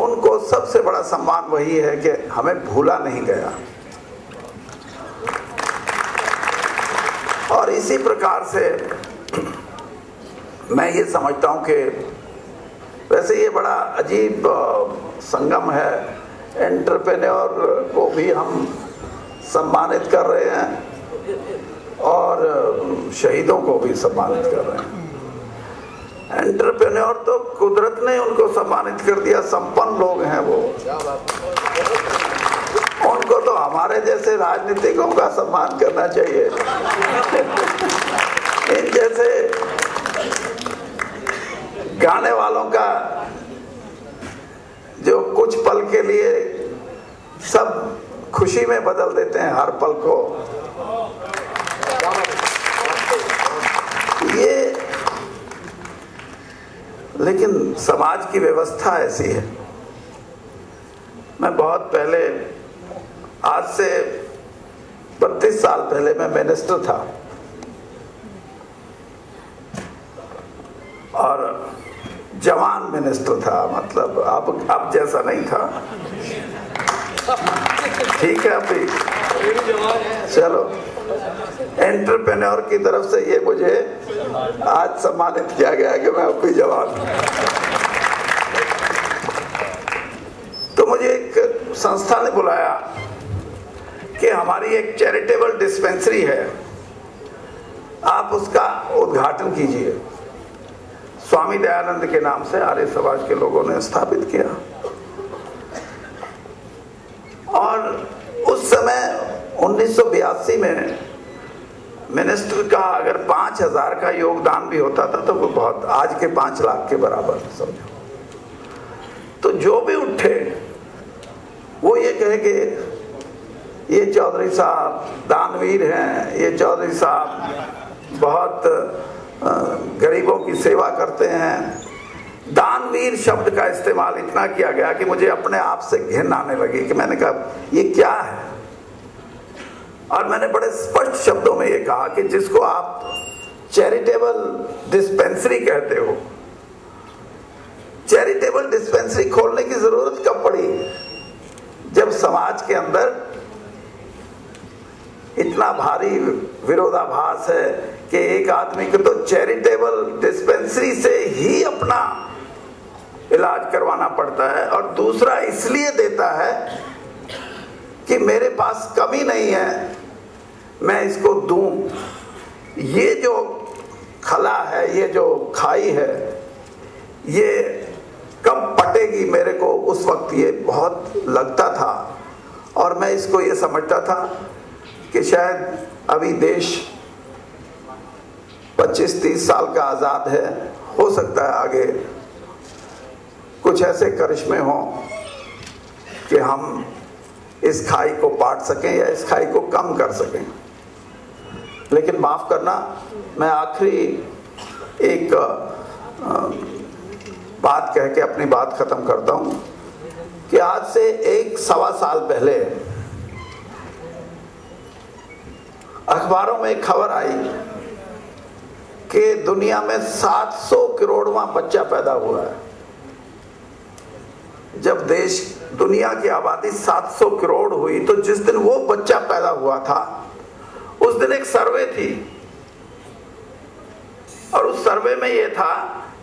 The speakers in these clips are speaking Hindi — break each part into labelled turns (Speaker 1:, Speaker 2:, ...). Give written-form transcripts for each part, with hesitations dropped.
Speaker 1: उनको सबसे बड़ा सम्मान वही है कि हमें भूला नहीं गया। और इसी प्रकार से मैं ये समझता हूँ कि वैसे ये बड़ा अजीब संगम है, एंटरप्रेन्योर को भी हम सम्मानित कर रहे हैं और शहीदों को भी सम्मानित कर रहे हैं। एंटरप्रेन्योर तो कुदरत ने उनको सम्मानित कर दिया, संपन्न लोग हैं वो, उनको तो हमारे जैसे राजनीतिकों का सम्मान करना चाहिए। इन जैसे गाने वालों का जो कुछ पल के लिए सब खुशी में बदल देते हैं हर पल को, ये लेकिन समाज की व्यवस्था ऐसी है। मैं बहुत पहले, आज से 32 साल पहले मैं मिनिस्टर था और जवान मिनिस्टर था, मतलब अब जैसा नहीं था, ठीक है अभी चलो। एंटरप्रेन्योर की तरफ से ये मुझे आज सम्मानित किया गया कि मैं अब भी जवान हूं। तो मुझे एक संस्था ने बुलाया कि हमारी एक चैरिटेबल डिस्पेंसरी है, आप उसका उद्घाटन कीजिए। स्वामी दयानंद के नाम से आर्य समाज के लोगों ने स्थापित किया। और उस समय 1982 में मिनिस्टर का अगर 5000 का योगदान भी होता था तो वो बहुत, आज के 5 लाख के बराबर समझो। तो जो भी उठे वो ये कहे कि ये चौधरी साहब दानवीर हैं, ये चौधरी साहब बहुत गरीबों की सेवा करते हैं। दानवीर शब्द का इस्तेमाल इतना किया गया कि मुझे अपने आप से घिन आने लगी कि मैंने कहा ये क्या है। और मैंने बड़े स्पष्ट शब्दों में ये कहा कि जिसको आप चैरिटेबल डिस्पेंसरी कहते हो, चैरिटेबल डिस्पेंसरी खोलने की जरूरत कब पड़ी? जब समाज के अंदर इतना भारी विरोधाभास है कि एक आदमी को तो चैरिटेबल डिस्पेंसरी से ही अपना इलाज करवाना पड़ता है और दूसरा इसलिए देता है कि मेरे पास कमी नहीं है, मैं इसको दूं। ये जो खला है, ये जो खाई है, ये कब पटेगी मेरे को उस वक्त ये बहुत लगता था। और मैं इसको ये समझता था कि शायद अभी देश 25-30 साल का आज़ाद है, हो सकता है आगे कुछ ऐसे करिश्मे हों कि हम इस खाई को पाट सकें या इस खाई को कम कर सकें। लेकिन माफ़ करना, मैं आखिरी एक बात कह के अपनी बात ख़त्म करता हूँ कि आज से 1-1.25 साल पहले अखबारों में एक खबर आई कि दुनिया में 700 करोड़वां बच्चा पैदा हुआ है। जब दुनिया की आबादी 700 करोड़ हुई तो जिस दिन वो बच्चा पैदा हुआ था उस दिन एक सर्वे थी और उस सर्वे में ये था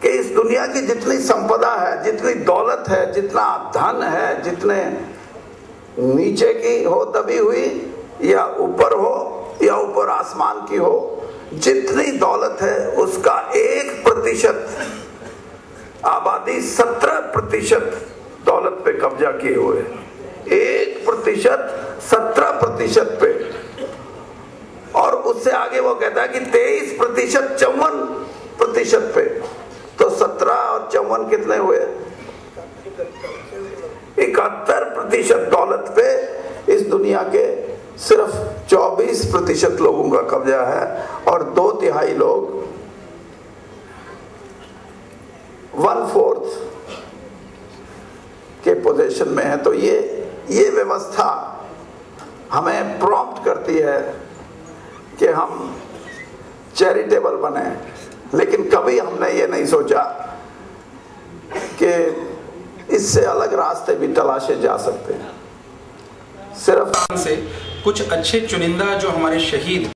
Speaker 1: कि इस दुनिया की जितनी संपदा है, जितनी दौलत है, जितना धन है, जितने नीचे की हो दबी हुई या ऊपर हो या ऊपर आसमान की हो, जितनी दौलत है उसका 1% आबादी 17% दौलत पे कब्जा किए हुए, 1% 17% पे। और उससे आगे वो कहता है कि 23% 54% पे। तो 17 और 54 कितने हुए? 71% दौलत पे इस दुनिया के सिर्फ 24% लोगों का कब्जा है और 2/3 लोग 1/4 के पोजीशन में है। तो ये व्यवस्था हमें प्रॉम्प्ट करती है कि हम चैरिटेबल बने, लेकिन कभी हमने ये नहीं सोचा कि इससे अलग रास्ते भी तलाशे जा सकते हैं। सिर्फ
Speaker 2: से कुछ अच्छे चुनिंदा जो हमारे शहीद